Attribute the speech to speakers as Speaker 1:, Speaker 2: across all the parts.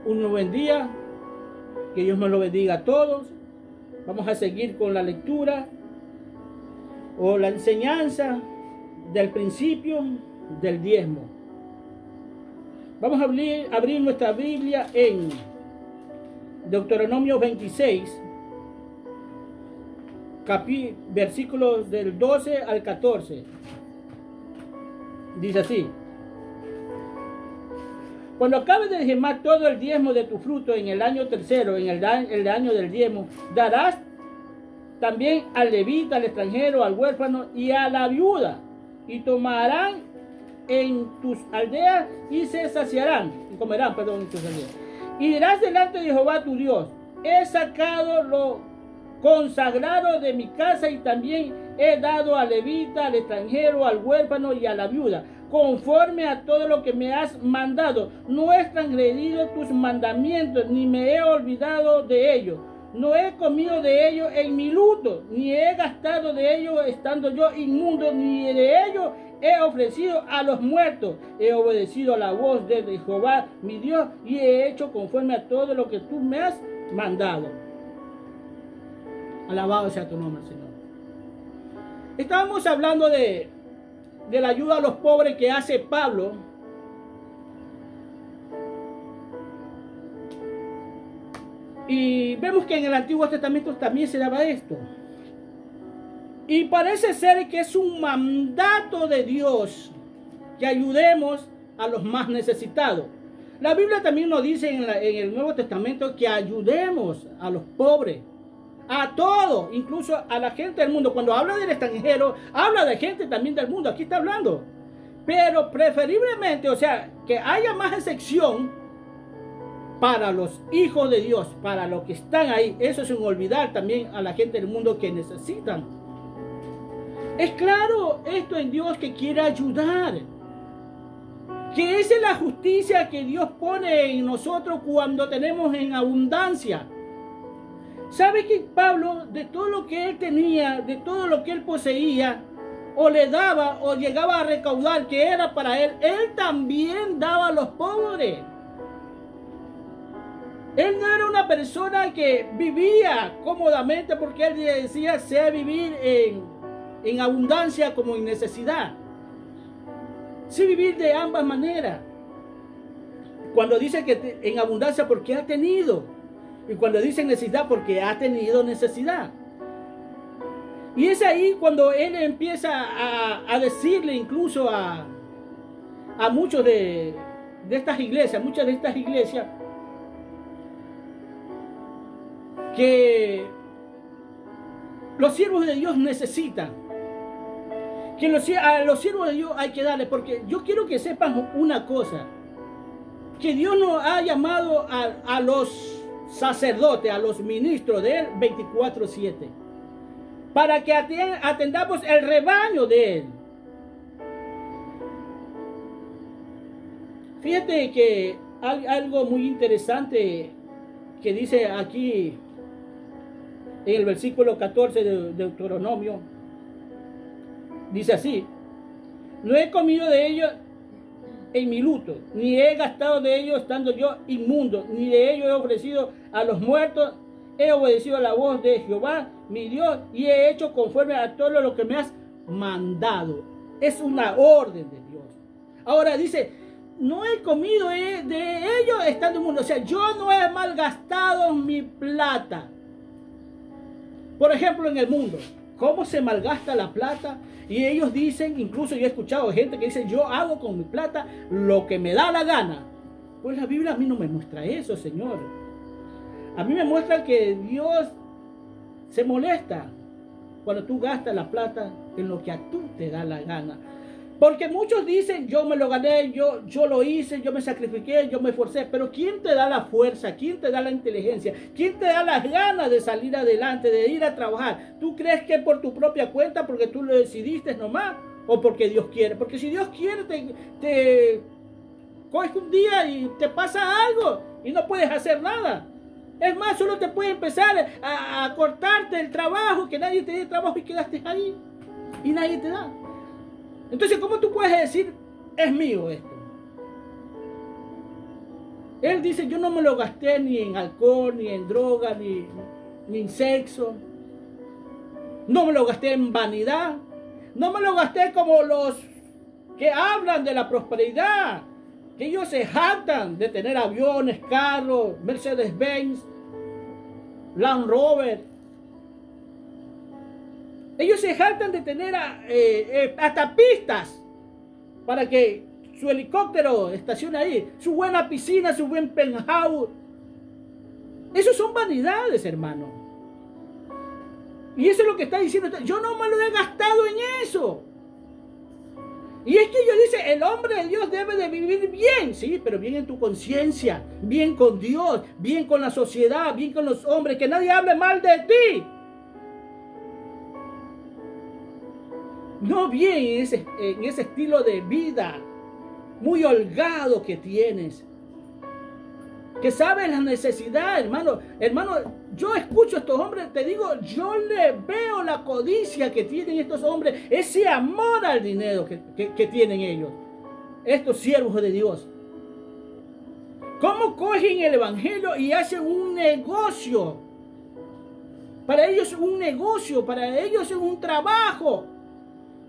Speaker 1: un buen día. Que Dios me lo bendiga a todos. Vamos a seguir con la lectura o la enseñanza del principio del diezmo. Vamos a abrir nuestra Biblia en Deuteronomio 26, versículos del 12 al 14. Dice así: cuando acabes de diezmar todo el diezmo de tu fruto en el año tercero, en el año del diezmo, darás también al levita, al extranjero, al huérfano y a la viuda, y tomarán en tus aldeas y se saciarán, y comerán, perdón, en tus aldeas. Y dirás delante de Jehová tu Dios: he sacado lo consagrado de mi casa y también he dado al levita, al extranjero, al huérfano y a la viuda, conforme a todo lo que me has mandado. No he transgredido tus mandamientos, ni me he olvidado de ellos. No he comido de ellos en mi luto, ni he gastado de ellos estando yo inmundo, ni de ellos he ofrecido a los muertos. He obedecido a la voz de Jehová mi Dios y he hecho conforme a todo lo que tú me has mandado. Alabado sea tu nombre, Señor. Estábamos hablando de la ayuda a los pobres que hace Pablo. Y vemos que en el Antiguo Testamento también se daba esto. Y parece ser que es un mandato de Dios que ayudemos a los más necesitados. La Biblia también nos dice en el Nuevo Testamento que ayudemos a los pobres, a todos, incluso a la gente del mundo. Cuando habla del extranjero, habla de gente también del mundo. Aquí está hablando. Pero preferiblemente, o sea, que haya más excepción para los hijos de Dios, para los que están ahí. Eso sin olvidar también a la gente del mundo que necesitan. Es claro esto en Dios, que quiere ayudar. Que esa es la justicia que Dios pone en nosotros cuando tenemos en abundancia. ¿Sabe que Pablo, de todo lo que él tenía, de todo lo que él poseía, o le daba o llegaba a recaudar que era para él, él también daba a los pobres? Él no era una persona que vivía cómodamente, porque él decía sea vivir en abundancia como en necesidad. Sí, vivir de ambas maneras. Cuando dice que en abundancia porque ha tenido, y cuando dice necesidad porque ha tenido necesidad. Y es ahí cuando él empieza a decirle incluso a muchos de estas iglesias, muchas de estas iglesias, que los siervos de Dios necesitan, que a los siervos de Dios hay que darle, porque yo quiero que sepan una cosa, que Dios nos ha llamado a los sacerdotes, a los ministros de él 24/7, para que atendamos el rebaño de él. Fíjate que hay algo muy interesante que dice aquí en el versículo 14 de Deuteronomio. Dice así: no he comido de ellos en mi luto, ni he gastado de ellos estando yo inmundo, ni de ellos he ofrecido a los muertos. He obedecido a la voz de Jehová mi Dios y he hecho conforme a todo lo que me has mandado. Es una orden de Dios. Ahora dice: no he comido de ellos estando inmundo. O sea, yo no he malgastado mi plata. Por ejemplo, en el mundo, ¿cómo se malgasta la plata? Y ellos dicen, incluso yo he escuchado gente que dice: yo hago con mi plata lo que me da la gana. Pues la Biblia a mí no me muestra eso, Señor. A mí me muestra que Dios se molesta cuando tú gastas la plata en lo que a tú te da la gana. Porque muchos dicen: yo me lo gané, yo lo hice, yo me sacrifiqué, yo me esforcé. Pero ¿quién te da la fuerza? ¿Quién te da la inteligencia? ¿Quién te da las ganas de salir adelante, de ir a trabajar? ¿Tú crees que por tu propia cuenta, porque tú lo decidiste nomás? ¿O porque Dios quiere? Porque si Dios quiere, te coges un día y te pasa algo y no puedes hacer nada. Es más, solo te puede empezar a cortarte el trabajo, que nadie te dé trabajo y quedaste ahí y nadie te da. Entonces, ¿cómo tú puedes decir: es mío esto? Él dice, yo no me lo gasté ni en alcohol, ni en droga, ni en sexo. No me lo gasté en vanidad. No me lo gasté como los que hablan de la prosperidad. Que ellos se jactan de tener aviones, carros, Mercedes-Benz, Land Rover. Ellos se jactan de tener hasta pistas para que su helicóptero estacione ahí, su buena piscina, su buen penthouse. Eso son vanidades, hermano. Y eso es lo que está diciendo. Yo no me lo he gastado en eso. Y es que ellos dicen, el hombre de Dios debe de vivir bien. Sí, pero bien en tu conciencia, bien con Dios, bien con la sociedad, bien con los hombres, que nadie hable mal de ti. No bien en ese estilo de vida muy holgado que tienes, que sabes la necesidad, hermano. Hermano, yo escucho a estos hombres, te digo, yo le veo la codicia que tienen estos hombres, ese amor al dinero que tienen ellos, estos siervos de Dios. ¿Cómo cogen el evangelio y hacen un negocio? Para ellos es un negocio, para ellos es un trabajo.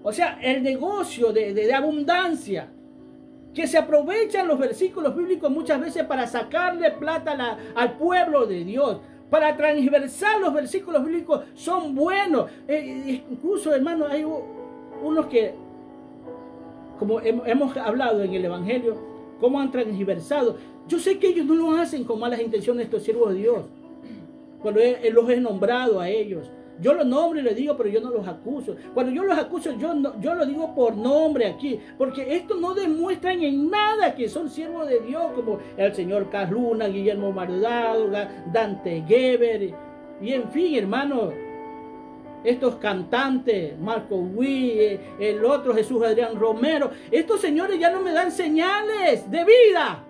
Speaker 1: O sea, el negocio de abundancia, que se aprovechan los versículos bíblicos muchas veces para sacarle plata al pueblo de Dios, para transversar los versículos bíblicos, son buenos. Incluso, hermano, hay unos que, como hemos hablado en el Evangelio, cómo han transversado. Yo sé que ellos no lo hacen con malas intenciones, estos siervos de Dios, cuando él los he nombrado a ellos. Yo los nombro y les digo, pero yo no los acuso. Cuando yo los acuso, yo lo digo por nombre aquí, porque estos no demuestran en nada que son siervos de Dios, como el señor Carl Luna, Guillermo Mardado, Dante Geber, y en fin, hermano, estos cantantes, Marco Witt, el otro Jesús Adrián Romero, estos señores ya no me dan señales de vida.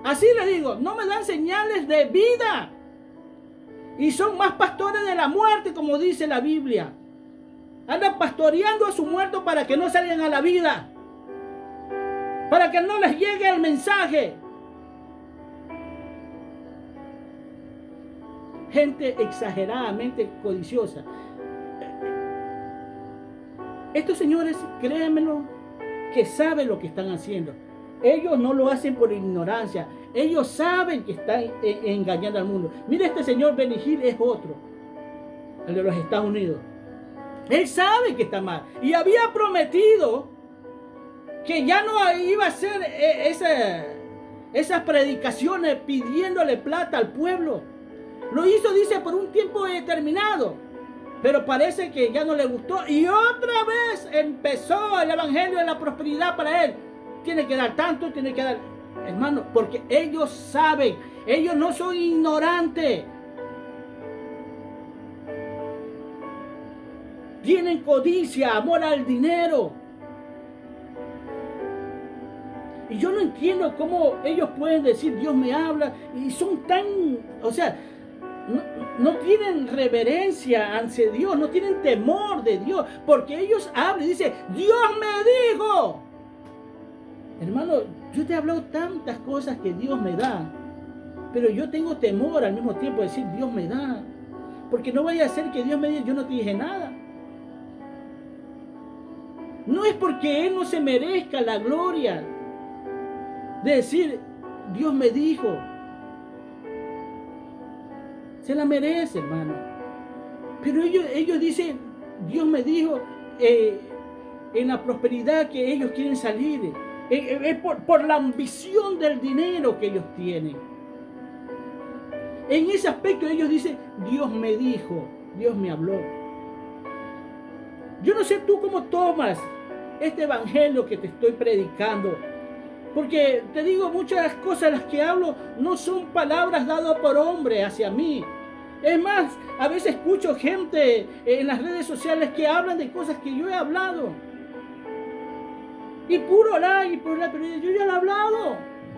Speaker 1: Así le digo, no me dan señales de vida. Y son más pastores de la muerte, como dice la Biblia. Andan pastoreando a su muerto para que no salgan a la vida. Para que no les llegue el mensaje. Gente exageradamente codiciosa. Estos señores, créanmelo, que saben lo que están haciendo. Ellos no lo hacen por ignorancia. Ellos saben que están engañando al mundo. Mira, este señor Benny Hill es otro, el de los Estados Unidos. Él sabe que está mal. Y había prometido que ya no iba a hacer esas predicaciones pidiéndole plata al pueblo. Lo hizo, dice, por un tiempo determinado. Pero parece que ya no le gustó. Y otra vez empezó el evangelio de la prosperidad para él. Tiene que dar tanto, tiene que dar... Hermano, porque ellos saben, ellos no son ignorantes. Tienen codicia, amor al dinero. Y yo no entiendo cómo ellos pueden decir Dios me habla y son tan, o sea, no tienen reverencia ante Dios, no tienen temor de Dios, porque ellos hablan y dicen, Dios me dijo. Hermano, yo te he hablado tantas cosas que Dios me da, pero yo tengo temor al mismo tiempo de decir Dios me da, porque no vaya a ser que Dios me diga, yo no te dije nada. No es porque Él no se merezca la gloria de decir, Dios me dijo. Se la merece, hermano. Pero ellos dicen, Dios me dijo, en la prosperidad que ellos quieren salir. Es por la ambición del dinero que ellos tienen. En ese aspecto ellos dicen, Dios me dijo, Dios me habló. Yo no sé tú cómo tomas este evangelio que te estoy predicando. Porque te digo, muchas cosas las que hablo no son palabras dadas por hombre hacia mí. Es más, a veces escucho gente en las redes sociales que hablan de cosas que yo he hablado. Y puro like, pero yo ya lo he hablado.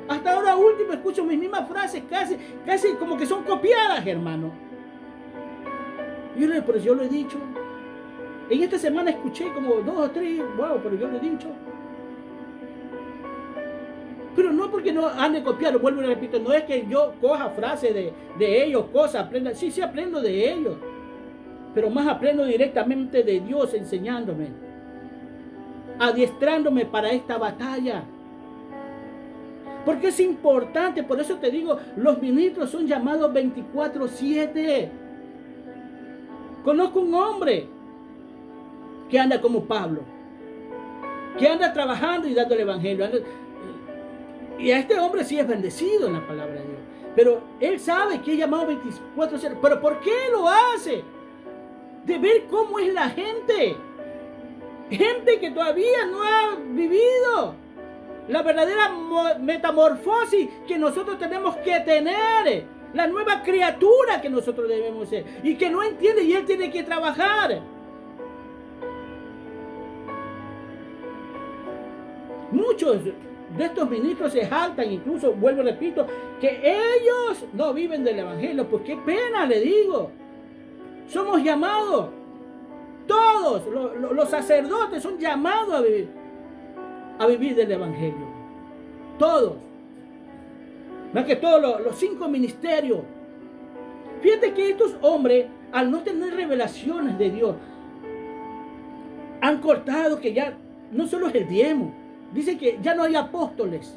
Speaker 1: Hasta ahora último escucho mis mismas frases, casi como que son copiadas, hermano. Pero yo lo he dicho. En esta semana escuché como 2 o 3, wow, pero yo lo he dicho. Pero no porque no han de copiar, vuelvo y repito, no es que yo coja frases de ellos, cosas, aprenda. Sí, aprendo de ellos. Pero más aprendo directamente de Dios enseñándome, adiestrándome para esta batalla. Porque es importante, por eso te digo, los ministros son llamados 24/7. Conozco un hombre que anda como Pablo, que anda trabajando y dando el evangelio. Y a este hombre sí es bendecido en la palabra de Dios. Pero él sabe que es llamado 24/7. ¿Pero por qué lo hace? De ver cómo es la gente. Gente que todavía no ha vivido la verdadera metamorfosis que nosotros tenemos que tener. La nueva criatura que nosotros debemos ser. Y que no entiende y él tiene que trabajar. Muchos de estos ministros se jactan, incluso, vuelvo y repito, que ellos no viven del evangelio. Pues qué pena, le digo. Somos llamados, todos los sacerdotes son llamados a vivir del evangelio. Todos. Más que todos los 5 ministerios. Fíjate que estos hombres, al no tener revelaciones de Dios, han cortado que ya no solo es el diezmo. Dice que ya no hay apóstoles.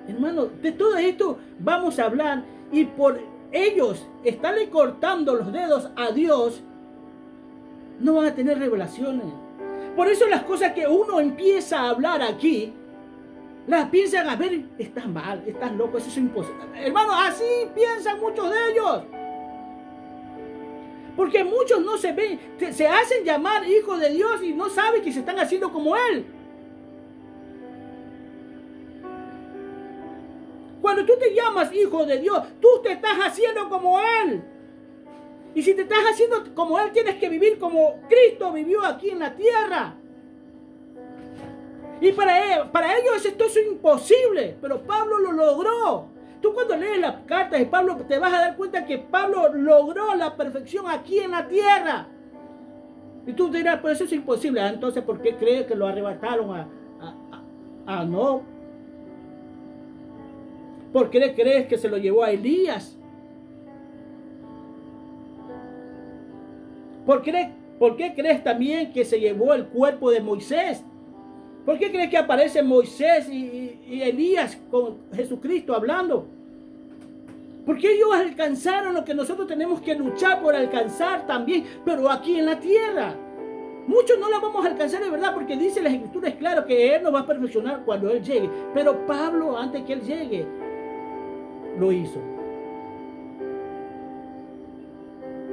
Speaker 1: Hermano, de todo esto vamos a hablar. Y por ellos estarle cortando los dedos a Dios, no van a tener revelaciones. Por eso las cosas que uno empieza a hablar aquí, las piensan a ver, estás mal, estás loco, eso es imposible. Hermano, así piensan muchos de ellos. Porque muchos no se ven, se hacen llamar hijos de Dios y no saben que se están haciendo como Él. Cuando tú te llamas hijo de Dios, tú te estás haciendo como Él. Y si te estás haciendo como Él, tienes que vivir como Cristo vivió aquí en la tierra. Y para ellos esto es imposible, pero Pablo lo logró. Tú cuando lees las cartas de Pablo te vas a dar cuenta que Pablo logró la perfección aquí en la tierra. Y tú dirás, pues eso es imposible. Entonces, ¿por qué crees que lo arrebataron a no? ¿Por qué crees que se lo llevó a Elías? ¿Por qué crees también que se llevó el cuerpo de Moisés? ¿Por qué crees que aparecen Moisés y Elías con Jesucristo hablando? Porque ellos alcanzaron lo que nosotros tenemos que luchar por alcanzar también, pero aquí en la tierra. Muchos no la vamos a alcanzar de verdad, porque dice las Escrituras, claro, que Él nos va a perfeccionar cuando Él llegue. Pero Pablo, antes que Él llegue, lo hizo.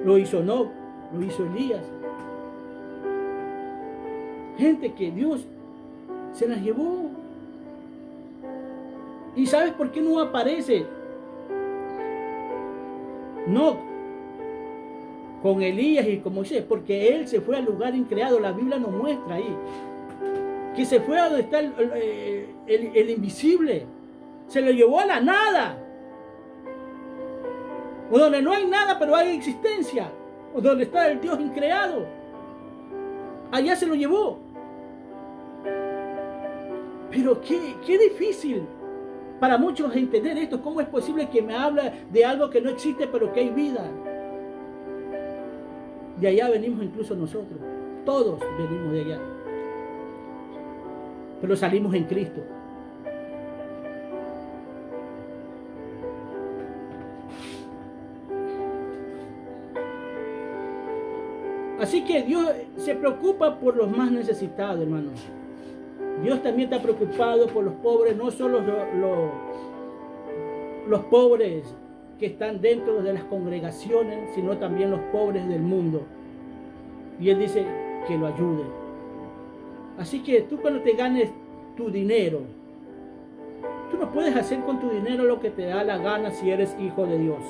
Speaker 1: Lo hizo Enoc, lo hizo Elías. Gente que Dios se las llevó. ¿Y sabes por qué no aparece Enoc con Elías y con Moisés? Porque él se fue al lugar increado. La Biblia nos muestra ahí que se fue a donde está el invisible. Se lo llevó a la nada. O donde no hay nada, pero hay existencia. O donde está el Dios increado. Allá se lo llevó. Pero qué difícil para muchos entender esto. ¿Cómo es posible que me habla de algo que no existe, pero que hay vida? De allá venimos incluso nosotros. Todos venimos de allá. Pero salimos en Cristo. Así que Dios se preocupa por los más necesitados, hermanos. Dios también está preocupado por los pobres, no solo los pobres que están dentro de las congregaciones, sino también los pobres del mundo. Y Él dice que lo ayude. Así que tú cuando te ganes tu dinero, tú no puedes hacer con tu dinero lo que te da la gana si eres hijo de Dios.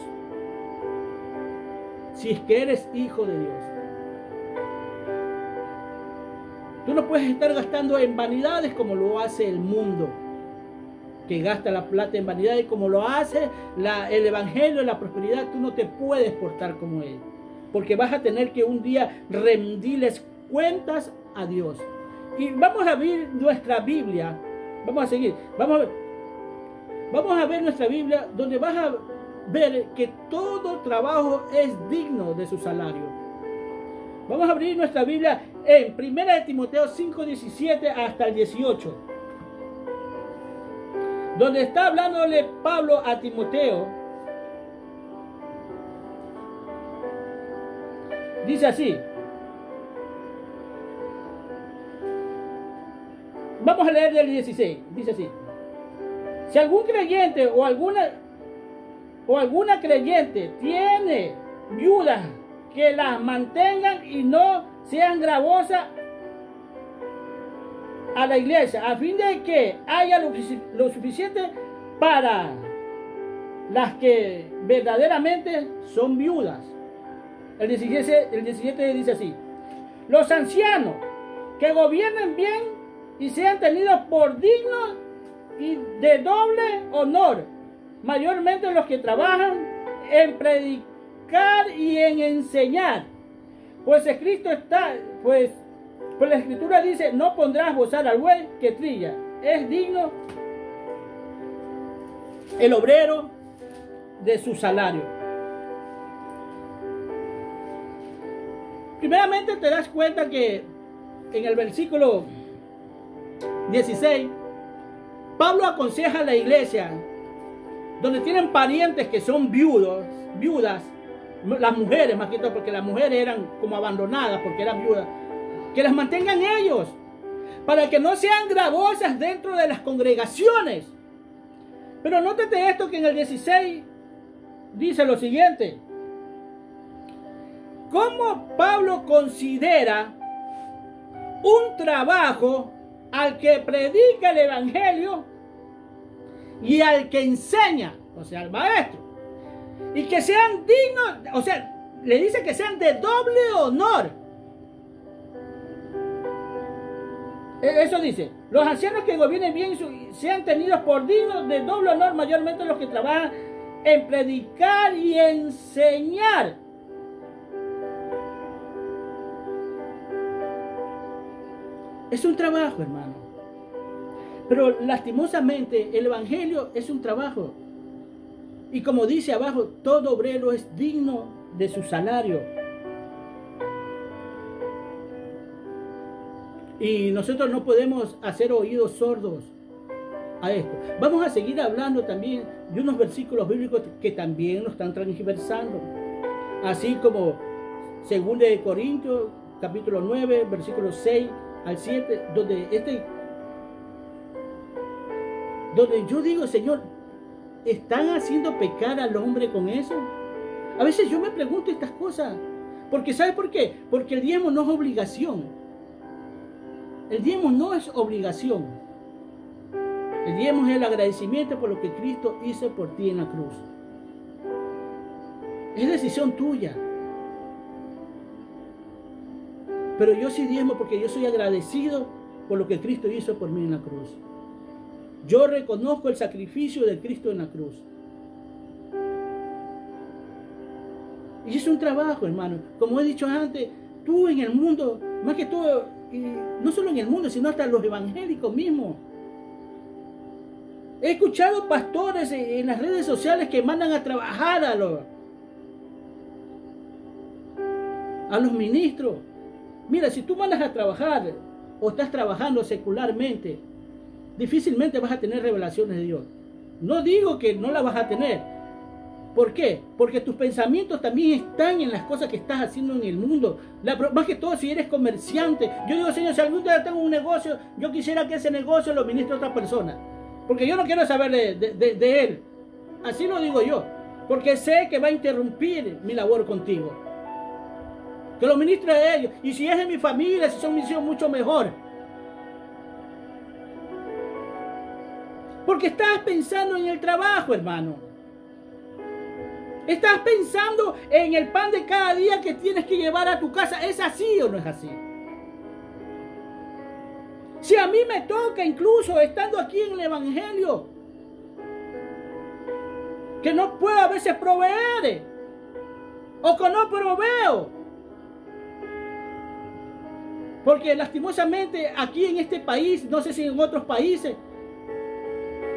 Speaker 1: Si es que eres hijo de Dios. Tú no puedes estar gastando en vanidades como lo hace el mundo, que gasta la plata en vanidades, como lo hace el evangelio de la prosperidad. Tú no te puedes portar como él, porque vas a tener que un día rendirles cuentas a Dios. Y vamos a ver nuestra Biblia. Vamos a seguir. Vamos a ver. Vamos a ver nuestra Biblia, donde vas a ver que todo trabajo es digno de su salario. Vamos a abrir nuestra Biblia en 1 de Timoteo 5:17 hasta el 18. Donde está hablándole Pablo a Timoteo. Dice así. Vamos a leer del 16. Dice así. Si algún creyente o alguna creyente tiene viudas, que las mantengan y no sean gravosas a la iglesia, a fin de que haya lo suficiente para las que verdaderamente son viudas. El 17 dice así: los ancianos que gobiernen bien y sean tenidos por dignos y de doble honor, mayormente los que trabajan en predicar y en enseñar, pues escrito está, pues la escritura dice: no pondrás bozar al buey que trilla, es digno el obrero de su salario. Primeramente te das cuenta que en el versículo 16 Pablo aconseja a la iglesia donde tienen parientes que son viudas, las mujeres más que todo, porque las mujeres eran como abandonadas porque eran viudas, que las mantengan ellos, para que no sean gravosas dentro de las congregaciones. Pero nótate esto, que en el 16 dice lo siguiente: ¿cómo Pablo considera un trabajo al que predica el evangelio y al que enseña, o sea, al maestro, y que sean dignos, o sea, le dice que sean de doble honor? Eso dice: los ancianos que gobiernen bien sean tenidos por dignos de doble honor, mayormente los que trabajan en predicar y enseñar. Es un trabajo, hermano. Pero lastimosamente el evangelio es un trabajo. Y como dice abajo, todo obrero es digno de su salario. Y nosotros no podemos hacer oídos sordos a esto. Vamos a seguir hablando también de unos versículos bíblicos que también nos están transversando. Así como 2 de Corintios, capítulo 9, versículos 6 al 7, donde yo digo: Señor, ¿están haciendo pecar al hombre con eso? A veces yo me pregunto estas cosas. Porque ¿sabe por qué? Porque el diezmo no es obligación. El diezmo no es obligación. El diezmo es el agradecimiento por lo que Cristo hizo por ti en la cruz. Es decisión tuya. Pero yo sí diezmo porque yo soy agradecido por lo que Cristo hizo por mí en la cruz. Yo reconozco el sacrificio de Cristo en la cruz. Y es un trabajo, hermano. Como he dicho antes, tú en el mundo, más que todo, y no solo en el mundo, sino hasta los evangélicos mismos. He escuchado pastores en las redes sociales que mandan a trabajar a los ministros. Mira, si tú mandas a trabajar o estás trabajando secularmente, difícilmente vas a tener revelaciones de Dios. No digo que no la vas a tener. ¿Por qué? Porque tus pensamientos también están en las cosas que estás haciendo en el mundo. Más que todo si eres comerciante. Yo digo: Señor, si algún día tengo un negocio, yo quisiera que ese negocio lo administre otra persona. Porque yo no quiero saber de él. Así lo digo yo. Porque sé que va a interrumpir mi labor contigo. Que lo ministre a ellos. Y si es de mi familia, si son mis hijos, mucho mejor. Porque estás pensando en el trabajo, hermano. Estás pensando en el pan de cada día que tienes que llevar a tu casa. ¿Es así o no es así? Si a mí me toca, incluso estando aquí en el evangelio, que no puedo a veces proveer, o que no proveo, porque lastimosamente aquí en este país, no sé si en otros países,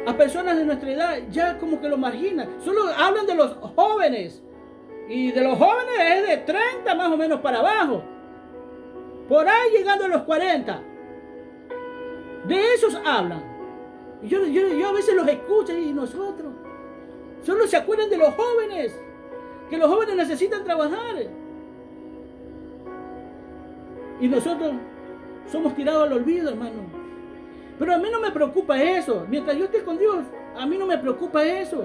Speaker 1: a personas de nuestra edad ya como que lo marginan. Solo hablan de los jóvenes. Y de los jóvenes es de 30 más o menos para abajo. Por ahí llegando a los 40. De esos hablan. Y yo a veces los escucho y nosotros. Solo se acuerdan de los jóvenes. Que los jóvenes necesitan trabajar. Y nosotros somos tirados al olvido, hermano. Pero a mí no me preocupa eso. Mientras yo esté con Dios, a mí no me preocupa eso.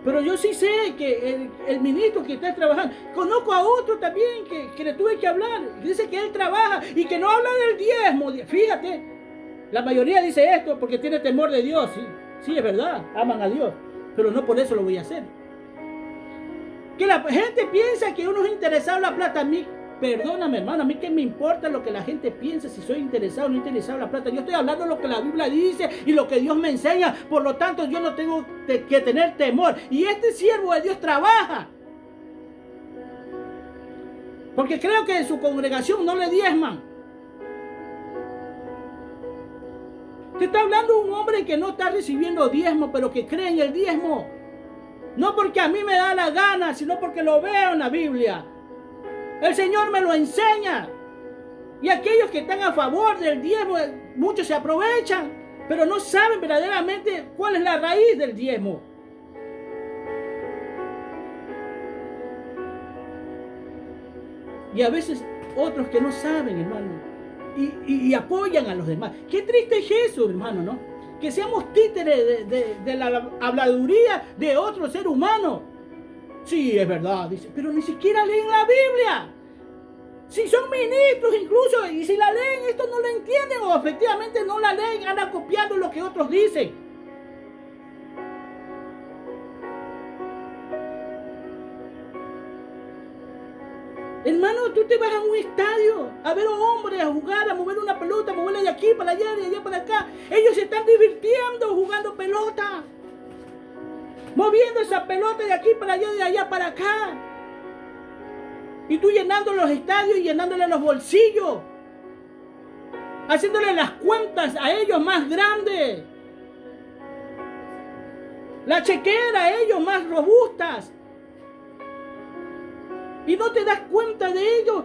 Speaker 1: Pero yo sí sé que el ministro que está trabajando, conozco a otro también que le tuve que hablar. Dice que él trabaja y que no habla del diezmo. Fíjate, la mayoría dice esto porque tiene temor de Dios. Sí, es verdad, aman a Dios. Pero no por eso lo voy a hacer. Que la gente piensa que uno es interesado en la plata. A mí, perdóname, hermano, a mí qué me importa lo que la gente piense, si soy interesado o no interesado en la plata. Yo estoy hablando de lo que la Biblia dice y lo que Dios me enseña. Por lo tanto, yo no tengo que tener temor. Y este siervo de Dios trabaja. Porque creo que en su congregación no le diezman. Te está hablando un hombre que no está recibiendo diezmo, pero que cree en el diezmo. No porque a mí me da la gana, sino porque lo veo en la Biblia. El Señor me lo enseña. Y aquellos que están a favor del diezmo, muchos se aprovechan, pero no saben verdaderamente cuál es la raíz del diezmo. Y a veces otros que no saben, hermano, y apoyan a los demás. Qué triste es eso, hermano, ¿no? Que seamos títeres de la habladuría de otro ser humano. Sí, es verdad, dice, pero ni siquiera leen la Biblia. Si son ministros incluso, y si la leen, esto no lo entienden, o efectivamente no la leen, andan copiando lo que otros dicen. Hermano, tú te vas a un estadio a ver a hombres a jugar, a mover una pelota, a moverla de aquí para allá, de allá para acá. Ellos se están divirtiendo jugando pelota, moviendo esa pelota de aquí para allá, de allá para acá. Y tú llenando los estadios y llenándole los bolsillos, haciéndole las cuentas a ellos más grandes, la chequera a ellos más robustas. Y no te das cuenta de ello,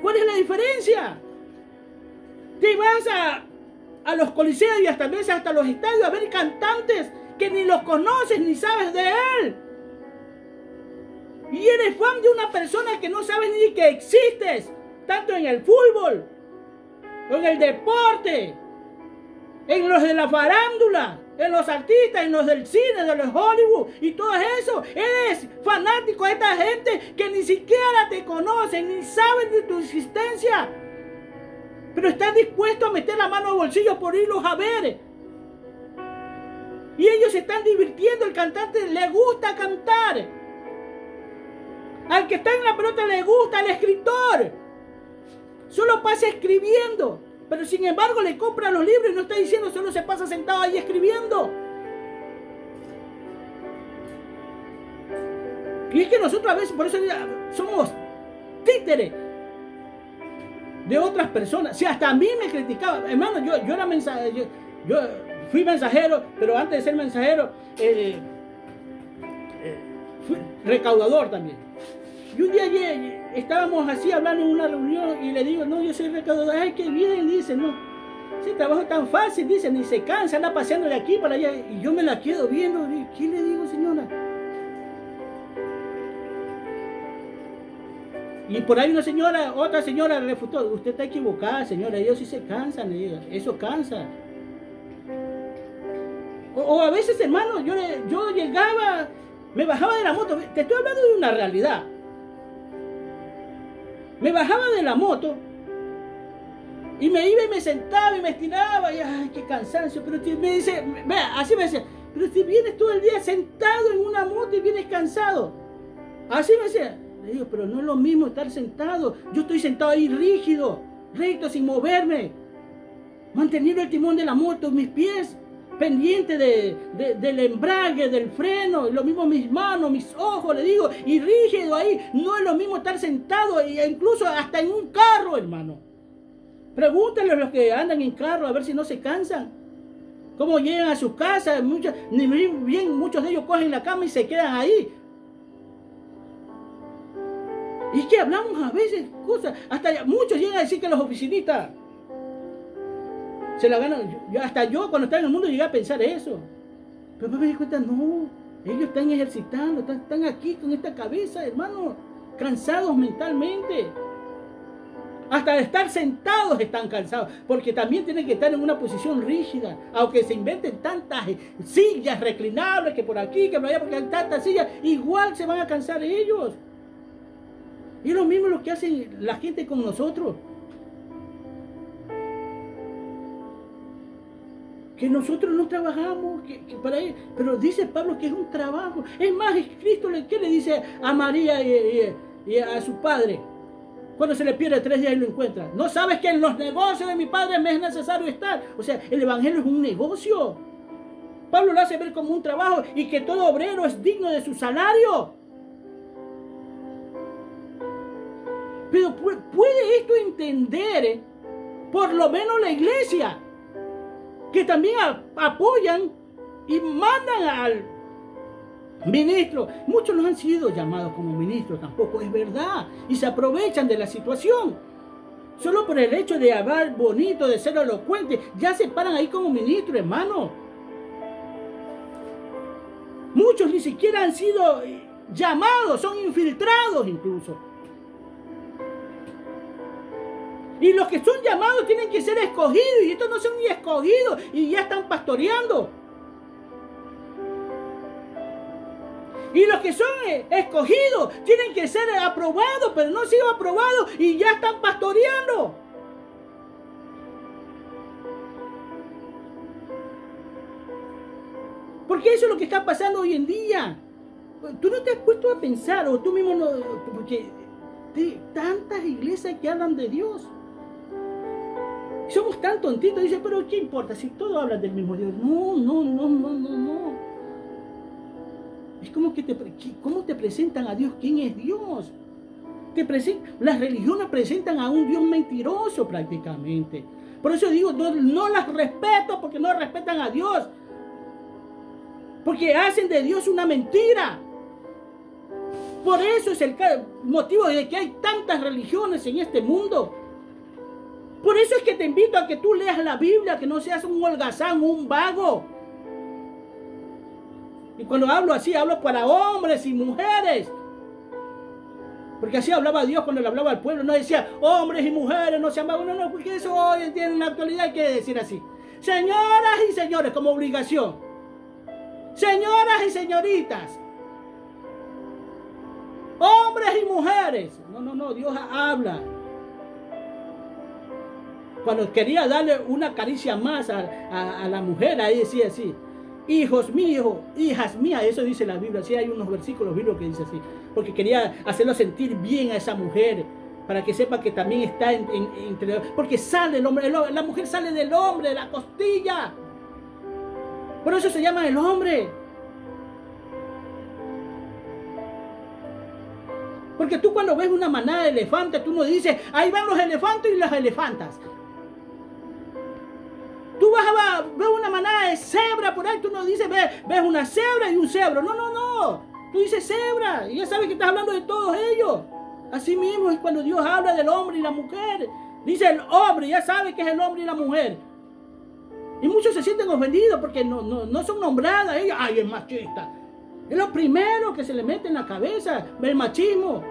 Speaker 1: ¿cuál es la diferencia? Te vas a los coliseos y hasta veces hasta los estadios a ver cantantes que ni los conoces ni sabes de él. Y eres fan de una persona que no sabes ni que existes, tanto en el fútbol, o en el deporte, en los de la farándula, en los artistas, en los del cine, de los Hollywood y todo eso. Eres fanático de esta gente que ni siquiera te conocen, ni saben de tu existencia, pero estás dispuesto a meter la mano al bolsillo por irlos a ver. Y ellos se están divirtiendo. El cantante le gusta cantar, al que está en la pelota le gusta, al escritor solo pasa escribiendo. Pero sin embargo le compra los libros y no está diciendo, solo se pasa sentado ahí escribiendo. Y es que nosotros a veces, por eso somos títeres de otras personas. Si hasta a mí me criticaban, hermano, yo era mensajero, yo fui mensajero, pero antes de ser mensajero, fui recaudador también. Y un día estábamos así hablando en una reunión y le digo, no, yo soy recaudador. Ay, qué bien, dice, no. Ese trabajo es tan fácil, dice, ni se cansa, anda paseando de aquí para allá. Y yo me la quedo viendo. ¿Qué le digo, señora? Y por ahí otra señora refutó, usted está equivocada, señora, ellos sí se cansan, le digo, eso cansa. O a veces, hermano, yo llegaba, me bajaba de la moto, te estoy hablando de una realidad. Me bajaba de la moto y me iba y me sentaba y me estiraba y ay, qué cansancio. Pero me dice, vea, así me decía, pero si vienes todo el día sentado en una moto y vienes cansado. Así me decía. Le digo, pero no es lo mismo estar sentado. Yo estoy sentado ahí rígido, recto, sin moverme, manteniendo el timón de la moto, mis pies pendiente del embrague, del freno, lo mismo mis manos, mis ojos, le digo, y rígido ahí. No es lo mismo estar sentado e incluso hasta en un carro, hermano. Pregúntale a los que andan en carro a ver si no se cansan. Cómo llegan a sus casas. Muchos de ellos cogen la cama y se quedan ahí. Y es que hablamos a veces cosas. Hasta muchos llegan a decir que los oficinistas se la ganan. Hasta yo cuando estaba en el mundo llegué a pensar eso. Pero me di cuenta, no. Ellos están ejercitando, están aquí con esta cabeza, hermano. Cansados mentalmente. Hasta de estar sentados están cansados, porque también tienen que estar en una posición rígida, aunque se inventen tantas sillas reclinables que por aquí, que por allá, porque hay tantas sillas, igual se van a cansar ellos. Y es lo mismo lo que hace la gente con nosotros. Que nosotros no trabajamos, que para él, pero dice Pablo que es un trabajo. Es más, es Cristo ¿qué le dice a María y a su padre? Cuando se le pierde 3 días y lo encuentra. ¿No sabes que en los negocios de mi padre me es necesario estar? O sea, el evangelio es un negocio. Pablo lo hace ver como un trabajo y que todo obrero es digno de su salario. Pero ¿puede esto entender por lo menos la iglesia? Que también apoyan y mandan al ministro. Muchos no han sido llamados como ministros, tampoco es verdad, y se aprovechan de la situación. Solo por el hecho de hablar bonito, de ser elocuente, ya se paran ahí como ministro, hermano. Muchos ni siquiera han sido llamados, son infiltrados incluso. Y los que son llamados tienen que ser escogidos, y estos no son ni escogidos, y ya están pastoreando. Y los que son escogidos tienen que ser aprobados, pero no han sido aprobados y ya están pastoreando. Porque eso es lo que está pasando hoy en día. Tú no te has puesto a pensar, o tú mismo no, porque tantas iglesias que hablan de Dios. Somos tan tontitos, dicen, pero ¿qué importa si todos hablan del mismo Dios? No. Es como que ¿cómo te presentan a Dios? ¿Quién es Dios? Las religiones presentan a un Dios mentiroso prácticamente. Por eso digo, no las respeto porque no respetan a Dios. Porque hacen de Dios una mentira. Por eso es el motivo de que hay tantas religiones en este mundo. Por eso es que te invito a que tú leas la Biblia, que no seas un holgazán, un vago. Y cuando hablo así, hablo para hombres y mujeres. Porque así hablaba Dios cuando le hablaba al pueblo. No decía, hombres y mujeres no se aman. No, porque eso hoy en la actualidad hay que decir así. Señoras y señores, como obligación. Señoras y señoritas. Hombres y mujeres. No, Dios habla. Cuando quería darle una caricia más a la mujer, ahí decía así. Hijos míos, hijas mías, eso dice la Biblia. Sí, hay unos versículos bíblicos que dice así. Porque quería hacerlo sentir bien a esa mujer, para que sepa que también está entre. Porque sale el hombre, la mujer sale del hombre, de la costilla. Por eso se llama el hombre. Porque tú cuando ves una manada de elefantes, tú no dices, ahí van los elefantes y las elefantas. Tú ves una manada de cebra por ahí, tú no dices, ves una cebra y un cebro. No. Tú dices cebra y ya sabes que estás hablando de todos ellos. Así mismo es cuando Dios habla del hombre y la mujer. Dice el hombre, ya sabe que es el hombre y la mujer. Y muchos se sienten ofendidos porque no son nombradas. Ellas, ay, es machista. Es lo primero que se le mete en la cabeza, el machismo.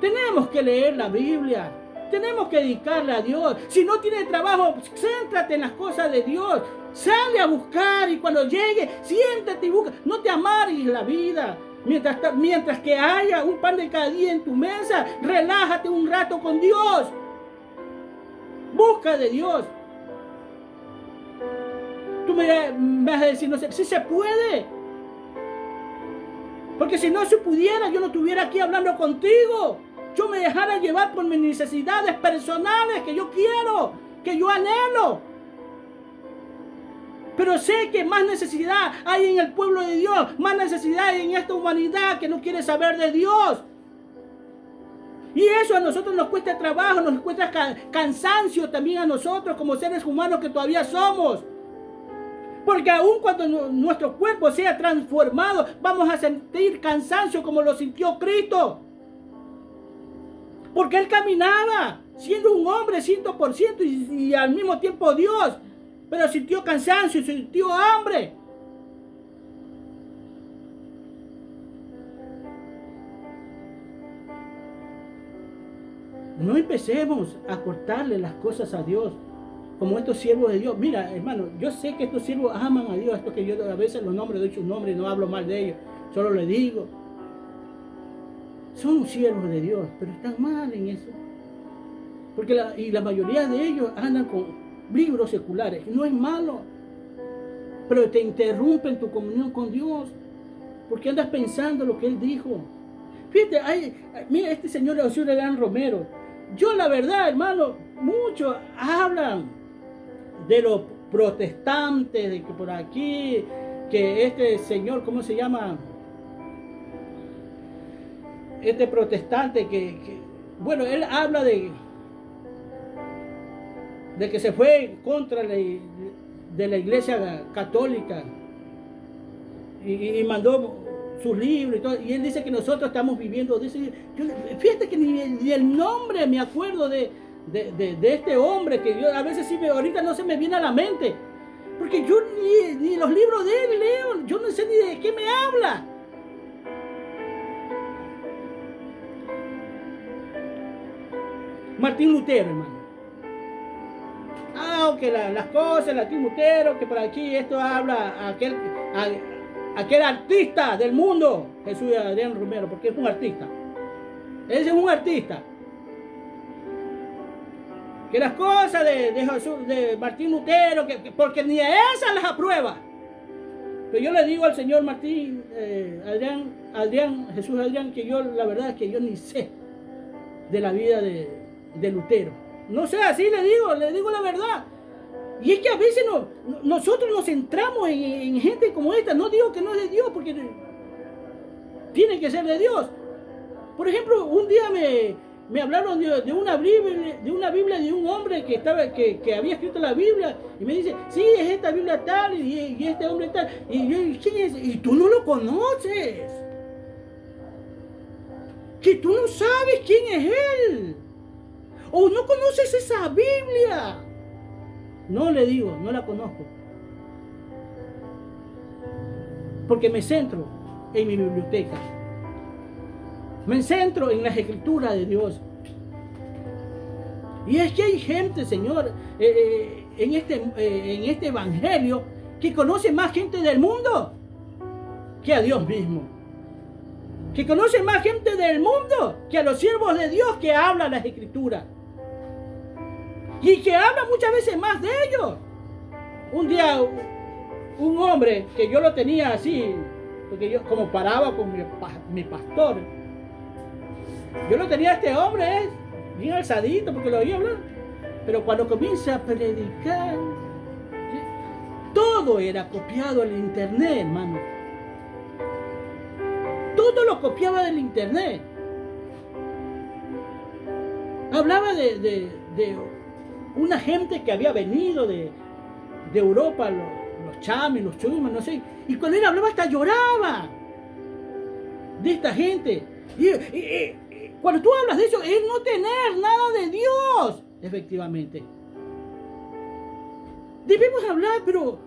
Speaker 1: Tenemos que leer la Biblia. Tenemos que dedicarle a Dios. Si no tienes trabajo, céntrate en las cosas de Dios. Sale a buscar y cuando llegue, siéntate y busca. No te amargues la vida. Mientras que haya un pan de cada día en tu mesa, relájate un rato con Dios. Busca de Dios. Tú me vas a decir, no sé, si se puede. Porque si no se pudiera, yo no estuviera aquí hablando contigo. Yo me dejara llevar por mis necesidades personales que yo quiero, que yo anhelo. Pero sé que más necesidad hay en el pueblo de Dios, más necesidad hay en esta humanidad que no quiere saber de Dios. Y eso a nosotros nos cuesta trabajo, nos cuesta cansancio también a nosotros como seres humanos que todavía somos. Porque aun cuando nuestro cuerpo sea transformado, vamos a sentir cansancio como lo sintió Cristo. Porque Él caminaba siendo un hombre 100% y al mismo tiempo Dios. Pero sintió cansancio, sintió hambre. No empecemos a cortarle las cosas a Dios, como estos siervos de Dios. Mira, hermano, yo sé que estos siervos aman a Dios, esto que yo a veces los nombres, doy sus nombres y no hablo mal de ellos, solo le digo. Son siervos de Dios, pero están mal en eso. Porque la mayoría de ellos andan con libros seculares. No es malo, pero te interrumpen tu comunión con Dios, porque andas pensando lo que Él dijo. Fíjate, mira este señor José Adrián Romero. Yo la verdad, hermano, muchos hablan de los protestantes, de que por aquí, que este señor, ¿cómo se llama? Este protestante bueno, él habla de que se fue contra de la iglesia católica y mandó sus libros y todo, y él dice que nosotros estamos viviendo, fíjate que ni el nombre me acuerdo de este hombre, que yo a veces sí ahorita no se me viene a la mente, porque yo ni los libros de él leo, yo no sé ni de qué me habla. Martín Lutero, hermano. Que las cosas, Martín Lutero, que por aquí esto habla aquel artista del mundo, Jesús Adrián Romero, porque es un artista. Ese es un artista. Que las cosas de Martín Lutero, porque ni esas las aprueba. Pero yo le digo al señor Martín, Jesús Adrián, que yo la verdad es que yo ni sé de la vida de Lutero. No sé, así le digo la verdad. Y es que a veces nosotros nos centramos en gente como esta. No digo que no es de Dios, porque tiene que ser de Dios. Por ejemplo, un día me hablaron de una Biblia de un hombre que había escrito la Biblia, y me dice, sí, es esta Biblia tal, y este hombre tal. Y yo, ¿quién es? Y tú no lo conoces. Que tú no sabes quién es él. O no conoces esa Biblia. No le digo, no la conozco. Porque me centro en mi biblioteca. Me centro en las escrituras de Dios. Y es que hay gente, Señor, en este evangelio, que conoce más gente del mundo que a Dios mismo. Que conoce más gente del mundo que a los siervos de Dios que hablan las escrituras. Y que habla muchas veces más de ellos. Un día, un hombre que yo lo tenía así, porque yo como paraba con mi pastor, yo lo tenía este hombre, bien alzadito, porque lo oía hablar. Pero cuando comienza a predicar, ¿sí? Todo era copiado al internet, hermano. Todo lo copiaba del internet. Hablaba de una gente que había venido de Europa, los chamis, los chumas, no sé. Y cuando él hablaba hasta lloraba de esta gente. Y cuando tú hablas de eso, es no tener nada de Dios, efectivamente. Debemos hablar, pero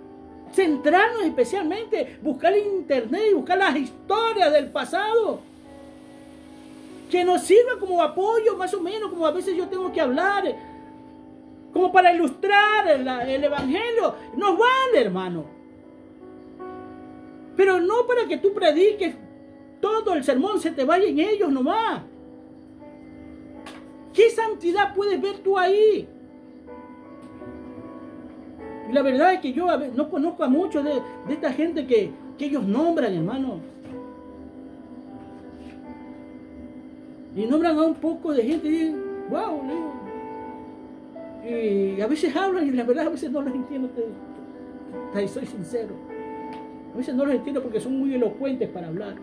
Speaker 1: centrarnos especialmente, buscar en internet y buscar las historias del pasado, que nos sirva como apoyo, más o menos, como a veces yo tengo que hablar, como para ilustrar el evangelio. Nos vale, hermano, pero no para que tú prediques todo el sermón, se te vaya en ellos nomás. ¿Qué santidad puedes ver tú ahí? Y la verdad es que yo no conozco a muchos de esta gente que ellos nombran, hermano. Y nombran a un poco de gente y wow, y a veces hablan y la verdad a veces no los entiendo, soy sincero. A veces no los entiendo porque son muy elocuentes para hablar.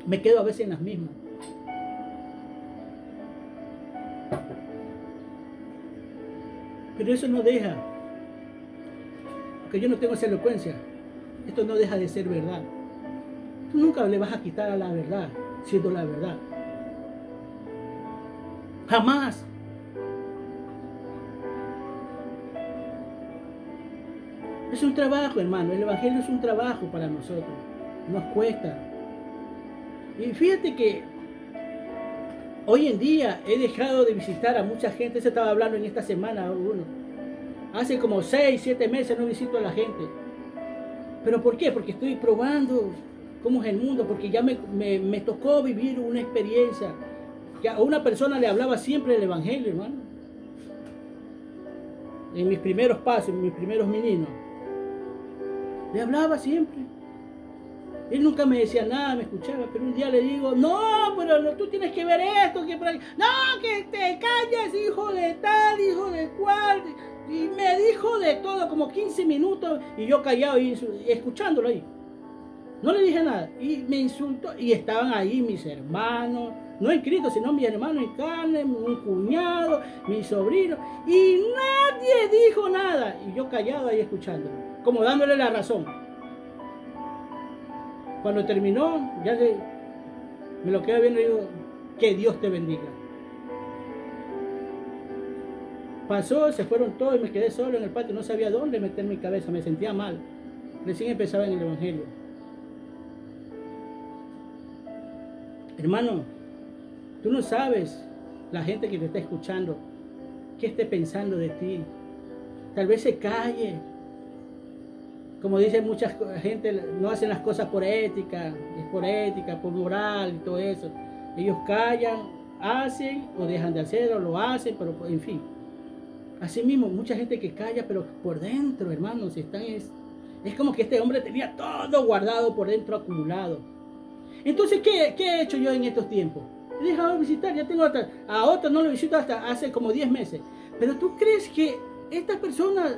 Speaker 1: me quedo a veces en las mismas. Pero eso no deja, porque yo no tengo esa elocuencia, esto no deja de ser verdad. Tú nunca le vas a quitar a la verdad, siendo la verdad. Jamás. Es un trabajo, hermano. El evangelio es un trabajo para nosotros. Nos cuesta. Y fíjate que hoy en día he dejado de visitar a mucha gente. Se estaba hablando en esta semana uno. Hace como 6, 7 meses no visito a la gente. ¿Pero por qué? Porque estoy probando cómo es el mundo. Porque ya me tocó vivir una experiencia. Que a una persona le hablaba siempre el evangelio, hermano. En mis primeros pasos, en mis primeros meninos. Le hablaba siempre. Él nunca me decía nada, me escuchaba, pero un día le digo, no, pero no, tú tienes que ver esto, que por ahí. No, que te calles, hijo de tal, hijo de cual. Y me dijo de todo, como 15 minutos, y yo callado y escuchándolo ahí. No le dije nada, y me insultó, y estaban ahí mis hermanos, no en Cristo, sino mis hermanos en carne, mi cuñado, mi sobrino, y nadie dijo nada, y yo callado ahí escuchándolo, como dándole la razón. Cuando terminó, me lo quedo viendo y digo, que Dios te bendiga. Pasó, se fueron todos y me quedé solo en el patio, no sabía dónde meter mi cabeza, me sentía mal. Recién empezaba en el evangelio. Hermano, tú no sabes la gente que te está escuchando, qué esté pensando de ti. Tal vez se calle. Como dice mucha gente, no hacen las cosas por ética, es por ética, por moral y todo eso. Ellos callan, hacen o dejan de hacer o lo hacen, pero en fin. Así mismo, mucha gente que calla, pero por dentro, hermanos, es como que este hombre tenía todo guardado por dentro, acumulado. Entonces, ¿qué he hecho yo en estos tiempos? He dejado de visitar, ya tengo a otros no lo visito hasta hace como 10 meses. Pero ¿tú crees que estas personas,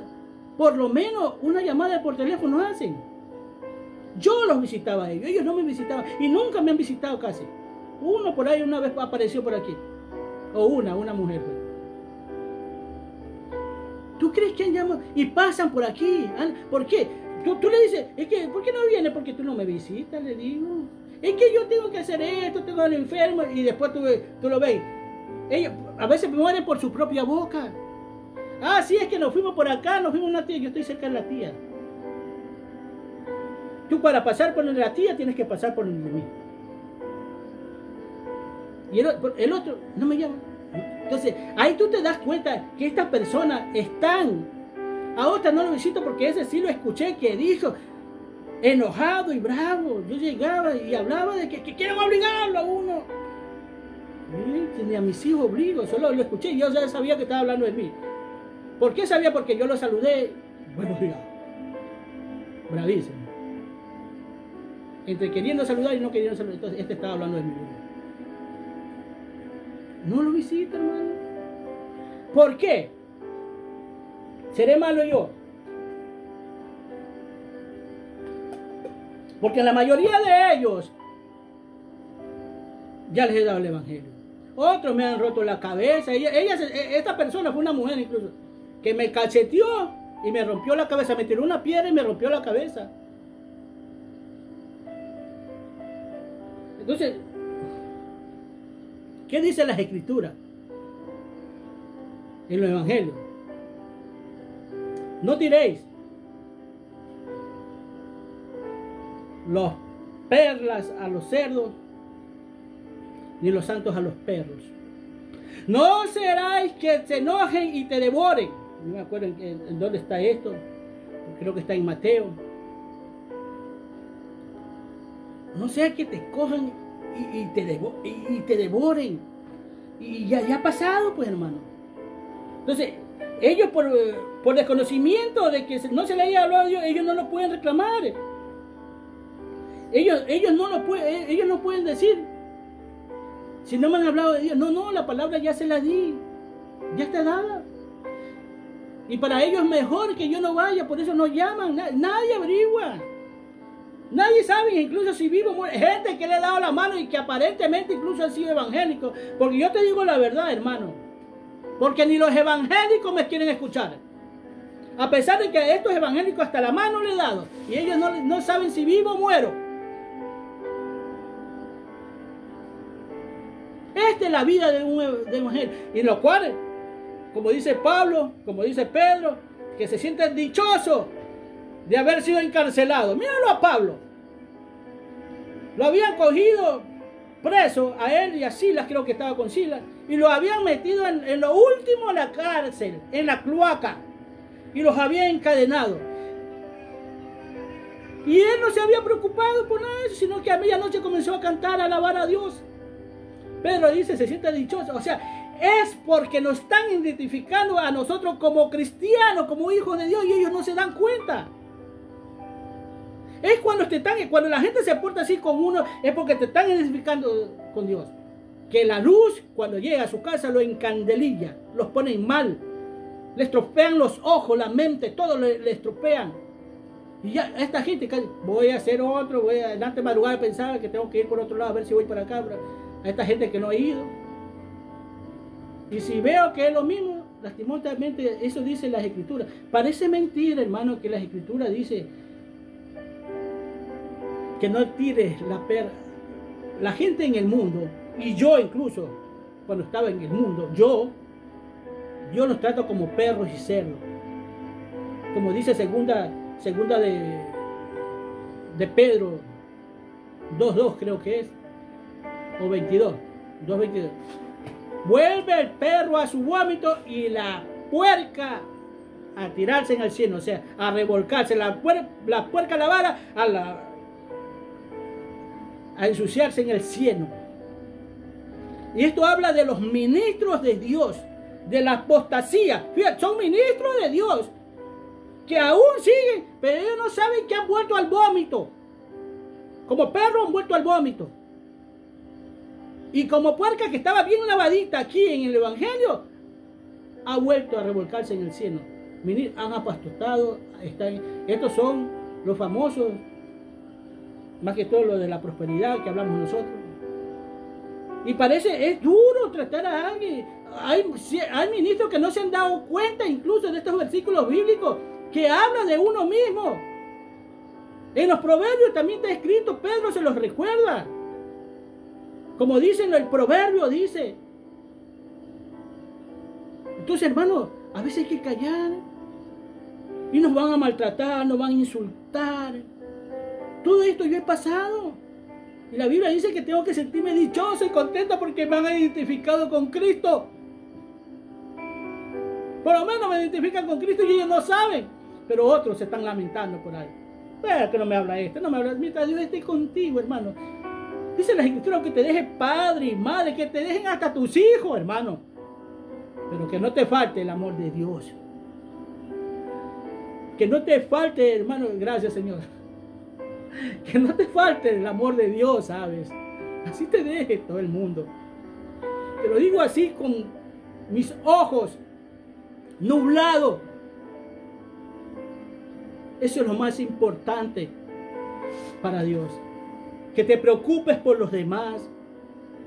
Speaker 1: por lo menos una llamada por teléfono hacen? Yo los visitaba a ellos no me visitaban y nunca me han visitado casi. Uno por ahí una vez apareció por aquí. O una mujer. ¿Tú crees que han llamado? Y pasan por aquí. ¿Por qué? Tú le dices, es que, ¿por qué no viene? Porque tú no me visitas, le digo. Es que yo tengo que hacer esto, tengo al enfermo, y después tú lo ves. Ellos a veces mueren por su propia boca. Ah, sí, es que nos fuimos por acá, nos fuimos a una tía, yo estoy cerca de la tía. Tú para pasar por la tía tienes que pasar por el de mí. Y el otro no me llama. Entonces, ahí tú te das cuenta que estas personas están. A otra no lo visito porque ese sí lo escuché que dijo, enojado y bravo. Yo llegaba y hablaba de que quieren obligarlo a uno. Ni a mis hijos obligo, solo lo escuché y yo ya sabía que estaba hablando de mí. ¿Por qué sabía? Porque yo lo saludé. Bueno, mira, bravísimo. Entre queriendo saludar y no queriendo saludar. Entonces, este estaba hablando de mí. No lo visito, hermano. ¿Por qué? ¿Seré malo yo? Porque la mayoría de ellos ya les he dado el evangelio. Otros me han roto la cabeza. Esta persona fue una mujer incluso que me cacheteó y me rompió la cabeza. Me tiró una piedra y me rompió la cabeza. Entonces, ¿qué dice las escrituras en los evangelios? No tiréis los perlas a los cerdos, ni los santos a los perros. No seráis que se enojen y te devoren. No me acuerdo en dónde está esto. Creo que está en Mateo. No sea que te cojan y te devoren. Y ya ha pasado, pues, hermano. Entonces, ellos por desconocimiento de que no se le haya hablado a Dios, ellos no lo pueden reclamar. Ellos no pueden decir, si no me han hablado de Dios, no, la palabra ya se la di, ya está dada. Y para ellos es mejor que yo no vaya, por eso no llaman, nadie averigua. Nadie sabe, incluso si vivo, gente que le ha dado la mano y que aparentemente incluso han sido evangélicos. Porque yo te digo la verdad, hermano. Porque ni los evangélicos me quieren escuchar. A pesar de que a estos evangélicos hasta la mano le he dado. Y ellos no saben si vivo o muero. Esta es la vida de un evangélico. Y lo cual, como dice Pablo, como dice Pedro, que se sienten dichosos de haber sido encarcelado. Míralo a Pablo. Lo habían cogido preso a él y a Silas, creo que estaba con Silas, y lo habían metido en lo último en la cárcel, en la cloaca, y los habían encadenado. Y él no se había preocupado por nada de eso, sino que a medianoche comenzó a cantar, a alabar a Dios. Pedro dice, se siente dichoso. O sea, es porque nos están identificando a nosotros como cristianos, como hijos de Dios, y ellos no se dan cuenta. Es cuando la gente se porta así con uno, es porque te están identificando con Dios. Que la luz, cuando llega a su casa, lo encandelilla, los ponen mal, les estropean los ojos, la mente, todo le estropean. Y ya, esta gente, voy a hacer otro, voy a antes de madrugar, pensaba que tengo que ir por otro lado, a ver si voy para acá. A esta gente que no ha ido. Y si veo que es lo mismo, lastimosamente, eso dice las Escrituras. Parece mentira, hermano, que las Escrituras dice que no tires la perra. La gente en el mundo, y yo incluso, cuando estaba en el mundo, yo los trato como perros y cerdos. Como dice segunda de Pedro 2:2 creo que es, o 22, 2:22. Vuelve el perro a su vómito y la puerca a tirarse en el cieno, o sea, a revolcarse. La puerca lavada a ensuciarse en el cieno. Y esto habla de los ministros de Dios, de la apostasía. Fíjate, son ministros de Dios que aún siguen, pero ellos no saben que han vuelto al vómito. Como perros han vuelto al vómito. Y como puerca que estaba bien lavadita aquí en el Evangelio, ha vuelto a revolcarse en el cieno. Han apostado. Estos son los famosos, más que todo lo de la prosperidad que hablamos nosotros. Y es duro tratar a alguien. Hay ministros que no se han dado cuenta incluso de estos versículos bíblicos que hablan de uno mismo. En los proverbios también está escrito, Pedro se los recuerda. Como dice en el proverbio, dice. Entonces, hermano, a veces hay que callar. Y nos van a maltratar, nos van a insultar. Todo esto yo he pasado. Y la Biblia dice que tengo que sentirme dichoso y contento porque me han identificado con Cristo. Por lo menos me identifican con Cristo y ellos no saben. Pero otros se están lamentando por ahí. Que no me habla no me habla. Mientras Dios esté contigo, hermano. Dice la Escritura que te deje padre y madre, que te dejen hasta tus hijos, hermano. Pero que no te falte el amor de Dios. Que no te falte, hermano, gracias Señor. Que no te falte el amor de Dios, ¿sabes? Así te deje todo el mundo. Te lo digo así con mis ojos nublados. Eso es lo más importante para Dios. Que te preocupes por los demás.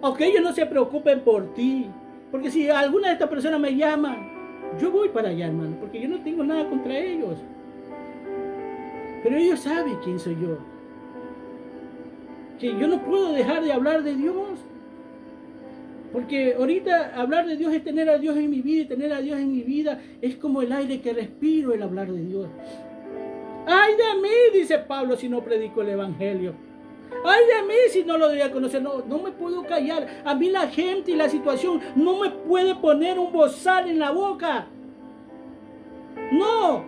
Speaker 1: Aunque ellos no se preocupen por ti. Porque si alguna de estas personas me llama, yo voy para allá, hermano. Porque yo no tengo nada contra ellos. Pero ellos saben quién soy yo. Que yo no puedo dejar de hablar de Dios. Porque ahorita hablar de Dios es tener a Dios en mi vida. Y tener a Dios en mi vida es como el aire que respiro, el hablar de Dios. ¡Ay de mí!, dice Pablo, si no predico el Evangelio. ¡Ay de mí si no lo doy a conocer! No me puedo callar. A mí la gente y la situación no me puede poner un bozal en la boca. ¡No!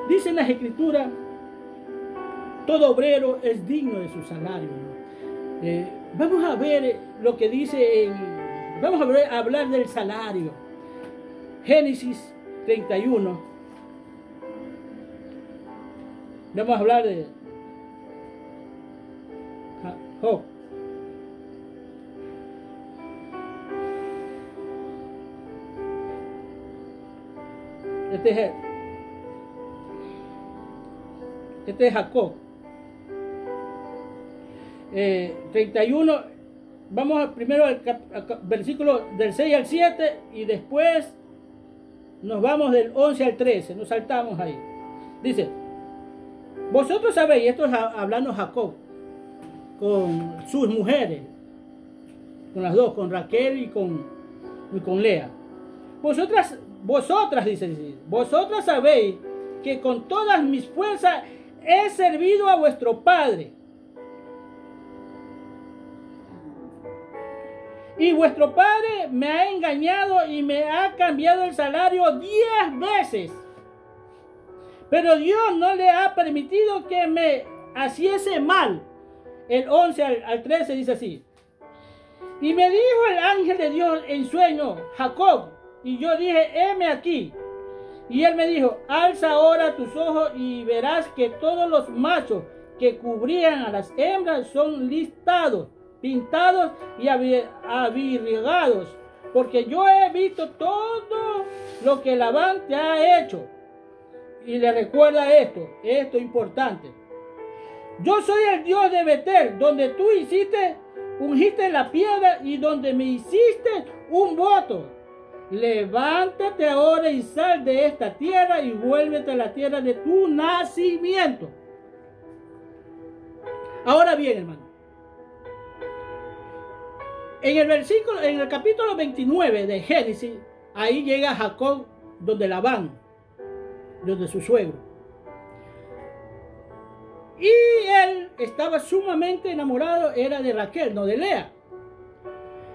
Speaker 1: Dice en las Escrituras, todo obrero es digno de su salario. Vamos a ver lo que dice, vamos a hablar del salario. Génesis 31. Vamos a hablar de Job. Este es Jacob. 31. Vamos primero al versículo del 6 al 7 y después nos vamos del 11 al 13. Nos saltamos ahí. Dice: vosotros sabéis, esto es hablando Jacob con sus mujeres, con las dos, con Raquel y con Lea. Vosotras, dice, vosotras sabéis que con todas mis fuerzas he servido a vuestro padre. Y vuestro padre me ha engañado y me ha cambiado el salario 10 veces. Pero Dios no le ha permitido que me hiciese mal. El 11 al 13 dice así: y me dijo el ángel de Dios en sueño: Jacob. Y yo dije: heme aquí. Y él me dijo: alza ahora tus ojos y verás que todos los machos que cubrían a las hembras son listados, pintados y avirregados, porque yo he visto todo lo que Labán te ha hecho. Y le recuerda esto importante: yo soy el Dios de Betel, donde tú ungiste la piedra y donde me hiciste un voto. Levántate ahora y sal de esta tierra y vuélvete a la tierra de tu nacimiento. Ahora bien, hermano, en el capítulo 29 de Génesis, ahí llega Jacob donde Labán, donde su suegro. Y él estaba sumamente enamorado, era de Raquel, no de Lea.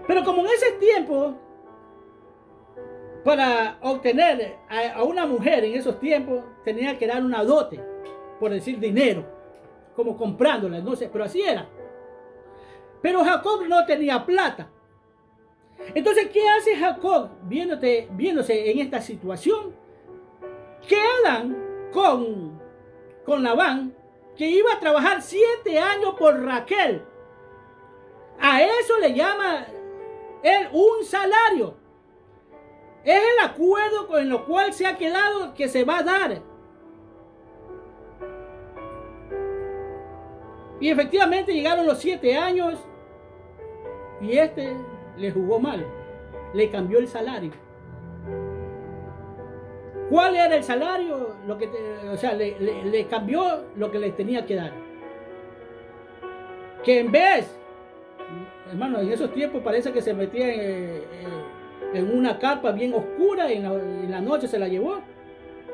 Speaker 1: Pero como en ese tiempo, para obtener a una mujer en esos tiempos, tenía que dar una dote, por decir dinero, como comprándola, no sé, pero así era. Pero Jacob no tenía plata. Entonces, ¿qué hace Jacob viéndose en esta situación? Quedan con Labán, que iba a trabajar 7 años por Raquel. A eso le llama él un salario. Es el acuerdo con el cual se ha quedado que se va a dar. Y efectivamente llegaron los 7 años y le jugó mal. Le cambió el salario. ¿Cuál era el salario? Le cambió lo que le tenía que dar. Que en vez, hermano, en esos tiempos parece que se metía en una carpa bien oscura y en la noche se la llevó,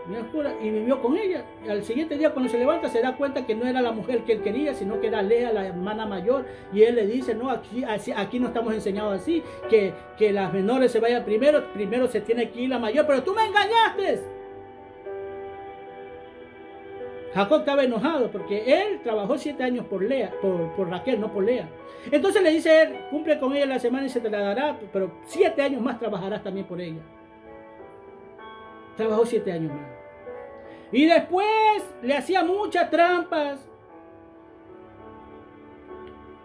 Speaker 1: bien oscura, y vivió con ella. Y al siguiente día, cuando se levanta, se da cuenta que no era la mujer que él quería, sino que era Lea, la hermana mayor. Y él le dice: no, aquí no estamos enseñados así, que las menores se vayan primero se tiene que ir la mayor, pero tú me engañaste. Jacob estaba enojado porque él trabajó 7 años por Raquel, no por Lea. Entonces le dice él: cumple con ella la semana y se te la dará, pero 7 años más trabajarás también por ella. Trabajó 7 años más. Y después le hacía muchas trampas.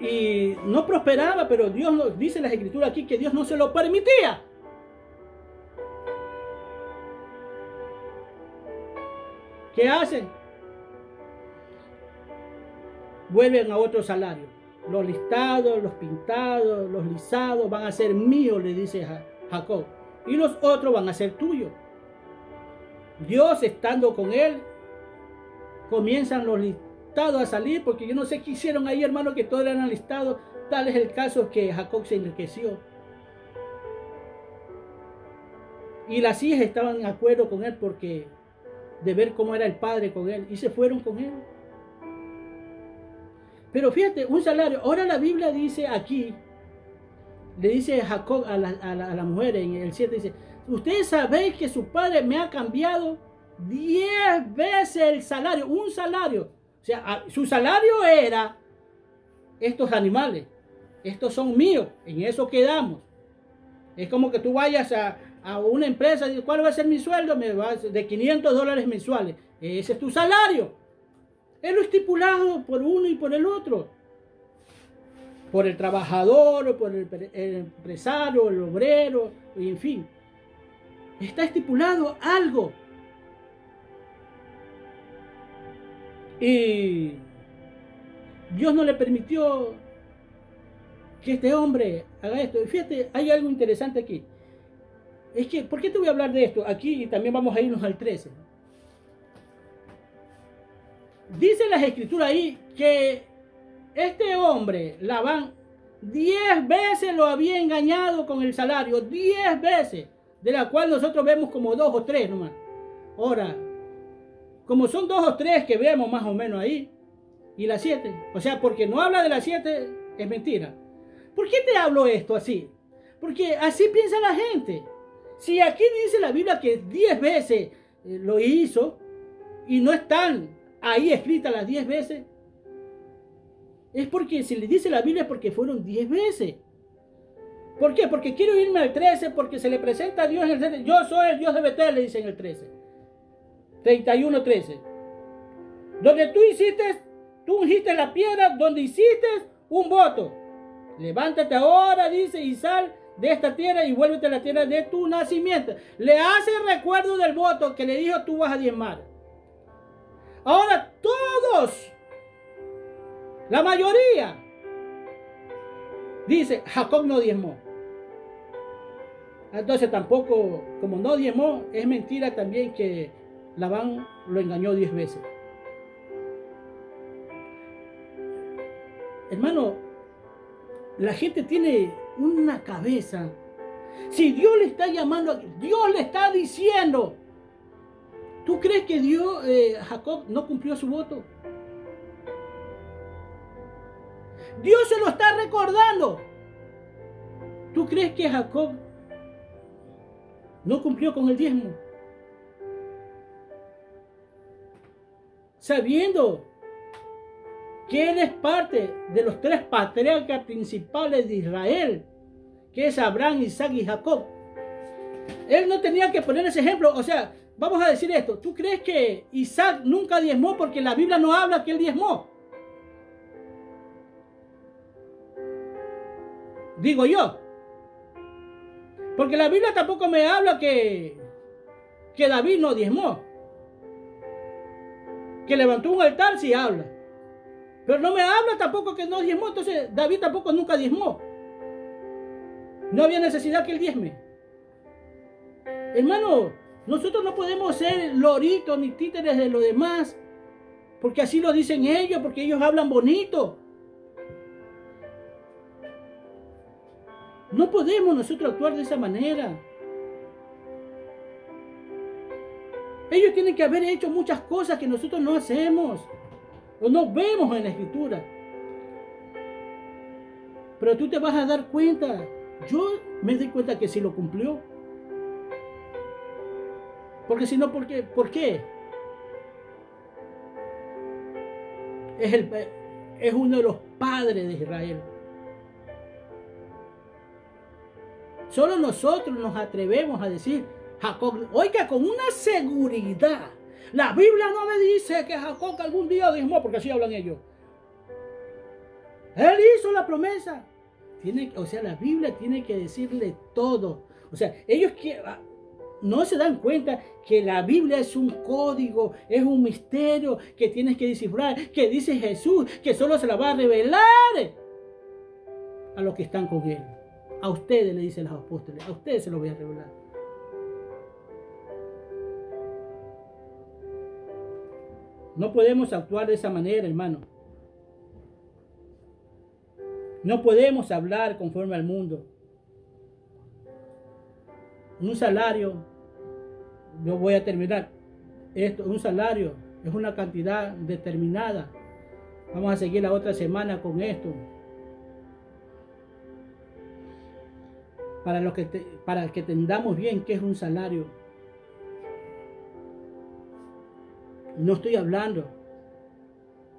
Speaker 1: Y no prosperaba, pero Dios nos dice en las escrituras aquí que Dios no se lo permitía. ¿Qué hacen? Vuelven a otro salario. Los listados, los pintados, los lisados van a ser míos, le dice Jacob. Y los otros van a ser tuyos. Dios, estando con él, comienzan los listados a salir, porque yo no sé qué hicieron ahí, hermano, que todos eran listados. Tal es el caso que Jacob se enriqueció. Y las hijas estaban de acuerdo con él porque de ver cómo era el padre con él, y se fueron con él. Pero fíjate, un salario. Ahora la Biblia dice aquí, le dice Jacob a la mujer en el 7, dice: ustedes sabéis que su padre me ha cambiado 10 veces el salario, un salario. O sea, su salario era: estos animales, estos son míos, en eso quedamos. Es como que tú vayas a una empresa y dices: ¿cuál va a ser mi sueldo? Me va de $500 mensuales. Ese es tu salario. Es lo estipulado por uno y por el otro. Por el trabajador, o por el empresario, el obrero, en fin. Está estipulado algo. Y Dios no le permitió que este hombre haga esto. Y fíjate, hay algo interesante aquí. Es que, ¿por qué te voy a hablar de esto? Aquí y también vamos a irnos al 13. Dice las escrituras ahí que este hombre, Labán, 10 veces lo había engañado con el salario. 10 veces. De la cual nosotros vemos como 2 o 3 nomás. Ahora, como son 2 o 3 que vemos más o menos ahí. Y las 7. O sea, porque no habla de las 7, es mentira. ¿Por qué te hablo esto así? Porque así piensa la gente. Si aquí dice la Biblia que 10 veces lo hizo y no están ahí escritas las 10 veces, es porque si le dice la Biblia es porque fueron 10 veces. ¿Por qué? Porque quiero irme al 13, porque se le presenta a Dios en el 13. Yo soy el Dios de Betel, le dice en el 13. 31:13. Donde tú ungiste la piedra, donde hiciste un voto. Levántate ahora, dice, y sal de esta tierra y vuélvete a la tierra de tu nacimiento. Le hace recuerdo del voto que le dijo tú vas a diezmar. Ahora todos, la mayoría, dice Jacob no diezmó. Entonces tampoco, como no diezmó, es mentira también que Labán lo engañó 10 veces. Hermano, la gente tiene una cabeza. Si Dios le está llamando, Dios le está diciendo, ¿tú crees que Jacob no cumplió su voto? Dios se lo está recordando. ¿Tú crees que Jacob no cumplió con el diezmo? Sabiendo que él es parte de los 3 patriarcas principales de Israel, que es Abraham, Isaac y Jacob. Él no tenía que poner ese ejemplo. O sea, vamos a decir esto. ¿Tú crees que Isaac nunca diezmó porque la Biblia no habla que él diezmó? Digo yo. Porque la Biblia tampoco me habla que David no diezmó. Que levantó un altar, sí habla. Pero no me habla tampoco que no diezmó. Entonces David tampoco nunca diezmó. No había necesidad que él diezme. Hermano, nosotros no podemos ser loritos ni títeres de lo demás. Porque así lo dicen ellos, porque ellos hablan bonito. No podemos nosotros actuar de esa manera. Ellos tienen que haber hecho muchas cosas que nosotros no hacemos o no vemos en la Escritura. Pero tú te vas a dar cuenta. Yo me di cuenta que sí lo cumplió. Porque si no, ¿por qué? Es uno de los padres de Israel. Solo nosotros nos atrevemos a decir, Jacob, oiga, con una seguridad. La Biblia no me dice que Jacob algún día diezmó, porque así hablan ellos. Él hizo la promesa. La Biblia tiene que decirle todo. O sea, ellos no se dan cuenta que la Biblia es un código, es un misterio que tienes que descifrar, que dice Jesús, que solo se la va a revelar a los que están con él. A ustedes, le dicen los apóstoles, a ustedes se lo voy a revelar. No podemos actuar de esa manera, hermano. No podemos hablar conforme al mundo. Un salario, yo voy a terminar esto, un salario es una cantidad determinada. Vamos a seguir la otra semana con esto. Para que entendamos bien qué es un salario. No estoy hablando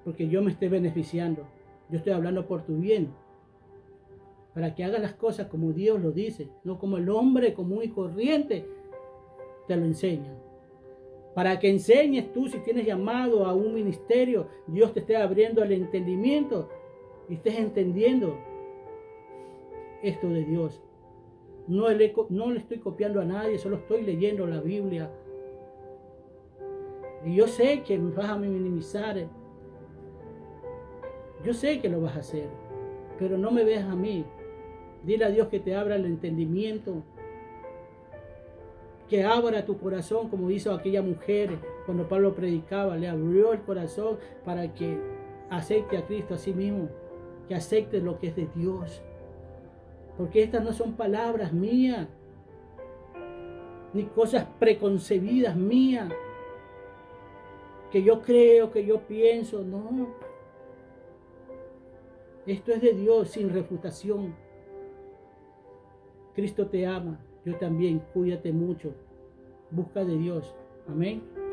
Speaker 1: porque yo me esté beneficiando. Yo estoy hablando por tu bien. Para que hagas las cosas como Dios lo dice, no como el hombre común y corriente te lo enseña. Para que enseñes tú, si tienes llamado a un ministerio, Dios te esté abriendo el entendimiento y estés entendiendo esto de Dios. No le estoy copiando a nadie, solo estoy leyendo la Biblia. Y yo sé que me vas a minimizar Yo sé que lo vas a hacer, pero no me veas a mí. Dile a Dios que te abra el entendimiento, que abra tu corazón como hizo aquella mujer cuando Pablo predicaba. Le abrió el corazón para que acepte a Cristo a sí mismo, que acepte lo que es de Dios. Porque estas no son palabras mías, ni cosas preconcebidas mías, que yo creo, que yo pienso. No, esto es de Dios sin refutación. Cristo te ama, yo también. Cuídate mucho, busca de Dios. Amén.